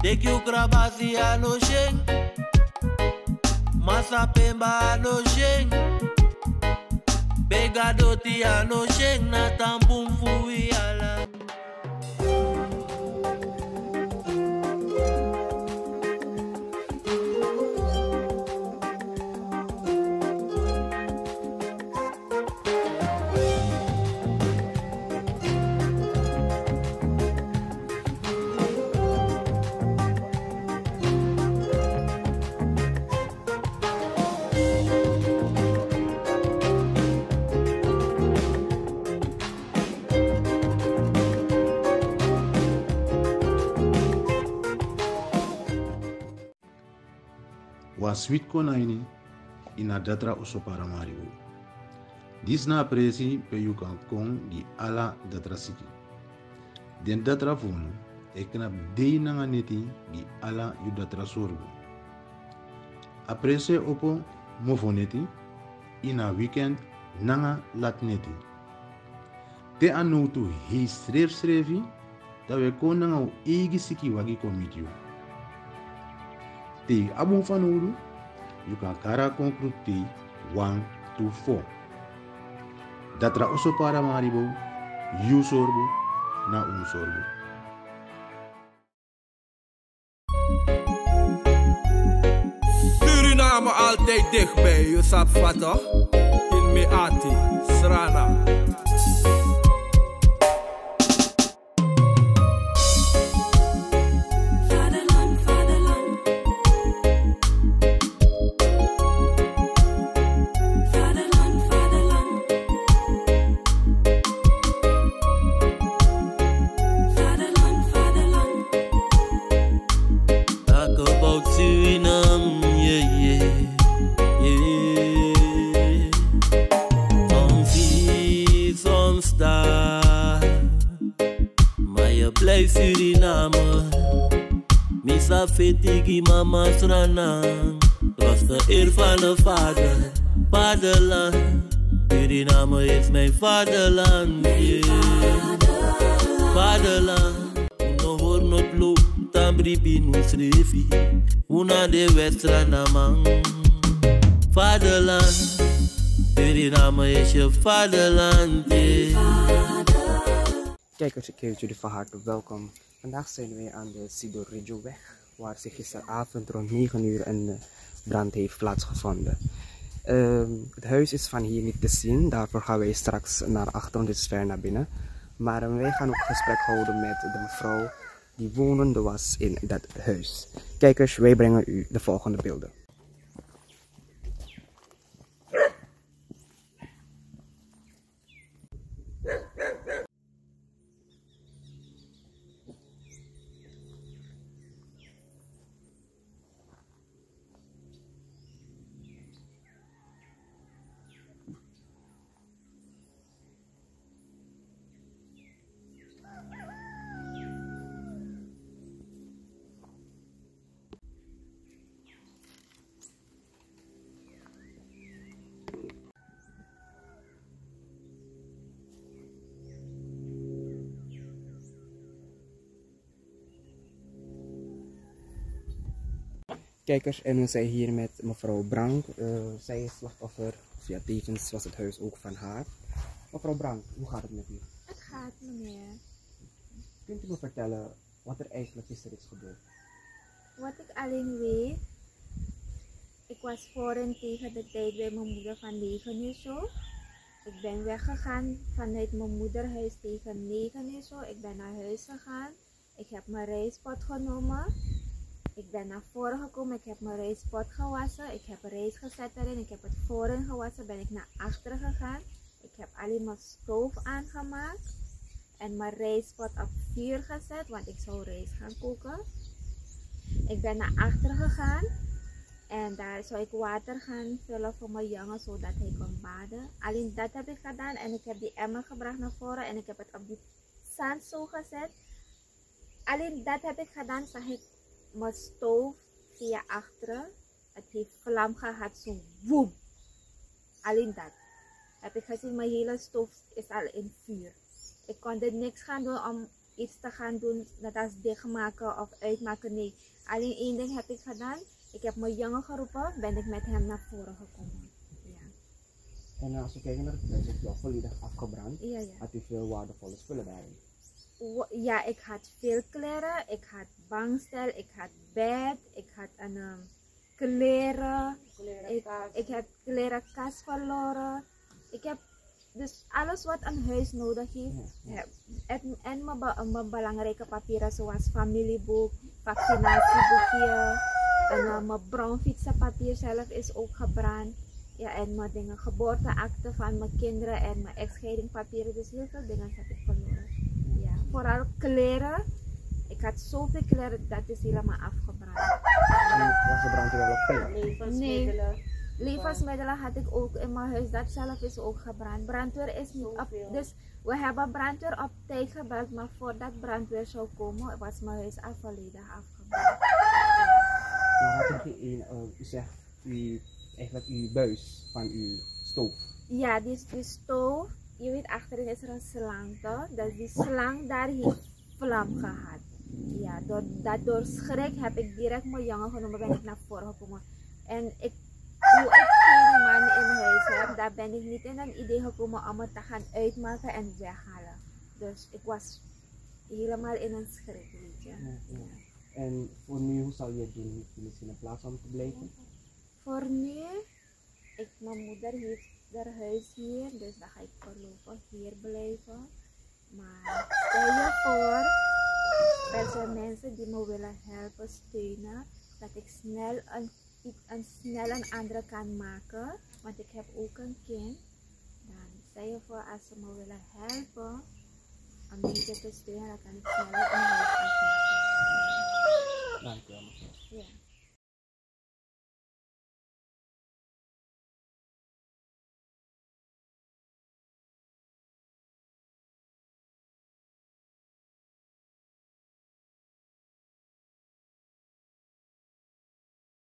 Take you grabasi ano sheng, masa pemba ano sheng, begadoti ano sheng na tampum fui ala. Sweet konaini ina datra uso para mariu. Dis na presi pe you kan kong di ala datra siki. Den datra funu ekna dei nanga neti di ala yu datra sorgo. Aprese opo mofoneti ina weekend nanga lat neti. Te anu tu hei srefi da we kon nanga egi siki wagi komitio. Te abon fanuru, you kan kara concluti 1 to 4. Datra oso para maribo, you sorbo, na sorbo. Suriname altijd dichtbij, je sap vatten. In Meati, Srana. Suriname, misa fetigi mama Srana, was de eer van de vader, vaderland. Suriname is mijn vaderland, yeah. Vaderland, no hoor not loop, tambri binu srefi, una de westrana man. Vaderland, Suriname is je vaderland, yeah. Kijkers, ik heet jullie van harte welkom. Vandaag zijn we aan de Sido Regioweg, waar zich gisteravond rond 9 uur een brand heeft plaatsgevonden. Het huis is van hier niet te zien, daarvoor gaan wij straks naar achteren, dit is ver naar binnen. Maar wij gaan ook gesprek houden met de mevrouw die wonende was in dat huis. Kijkers, wij brengen u de volgende beelden. Kijkers, en we zijn hier met mevrouw Brank. Zij is slachtoffer, of ja, tevens was het huis ook van haar. Mevrouw Brank, hoe gaat het met u? Het gaat, meneer. Kunt u me vertellen wat er eigenlijk gisteren is gebeurd? Wat ik alleen weet, ik was voor en tegen de tijd bij mijn moeder van 9 uur zo. Ik ben weggegaan vanuit mijn moederhuis tegen 9 uur zo. Ik ben naar huis gegaan. Ik heb mijn reispot genomen. Ik ben naar voren gekomen, ik heb mijn reispot gewassen, ik heb een reis gezet erin, ik heb het voren gewassen, ben ik naar achteren gegaan. Ik heb alleen mijn stoof aangemaakt en mijn reispot op vuur gezet, want ik zou rijst gaan koken. Ik ben naar achteren gegaan en daar zou ik water gaan vullen voor mijn jongen, zodat hij kon baden. Alleen dat heb ik gedaan en ik heb die emmer gebracht naar voren en ik heb het op die zand zo gezet. Alleen dat heb ik gedaan, zag ik mijn stoof via achteren. Het heeft vlam gehad, zo woem. Alleen dat. Heb ik gezien, mijn hele stoof is al in vuur. Ik kon er niks gaan doen om iets te gaan doen, net als dichtmaken of uitmaken. Nee, alleen één ding heb ik gedaan. Ik heb mijn jongen geroepen, ben ik met hem naar voren gekomen. Ja. En als we kijken naar het huis, heb je al volledig afgebrand. Ja, ja. Had u veel waardevolle spullen daarin? Ja, ik had veel kleren, ik had bankstel, ik had bed, ik had een kleren, ik heb klerenkast verloren. Ik heb dus alles wat een huis nodig heeft. Ja. En mijn belangrijke papieren zoals familieboek, vaccinatieboekje, en mijn bronfietsenpapier zelf is ook gebrand. Ja, en mijn dingen, geboorteakte van mijn kinderen en mijn echtscheidingpapieren, dus heel veel dingen heb ik verloren. Ja, vooral kleren. Ik had zoveel kleren, dat is helemaal afgebrand. En was de brand wel op plek? Levensmiddelen. Levensmiddelen had ik ook in mijn huis, dat zelf is ook gebrand. Brandweer is niet op, dus we hebben brandweer op tijd gebeld, maar voordat brandweer zou komen, was mijn huis al volledig afgebrand. Maar had u zegt, eigenlijk uw buis van uw stoof? Ja, die stoof, je weet achterin is er een slang toch? Dus die slang daar heeft vlam gehad. Ja, door schrik heb ik direct mijn jongen genomen, ben ik naar voren gekomen. En hoe ik geen man in huis heb, daar ben ik niet in een idee gekomen om het te gaan uitmaken en weghalen. Dus ik was helemaal in een schrik, weet je. Ja. En voor nu, hoe zal je het doen? Heeft u misschien een plaats om te blijven? Voor nu, mijn moeder heeft haar huis hier, dus dan ga ik voorlopig hier blijven. Maar stel je voor, er zijn mensen die me willen helpen, steunen, dat ik snel een andere kan maken, want ik heb ook een kind. Dan stel je voor, als ze me willen helpen, een beetje te steunen, dan kan ik sneller een huis afmaken.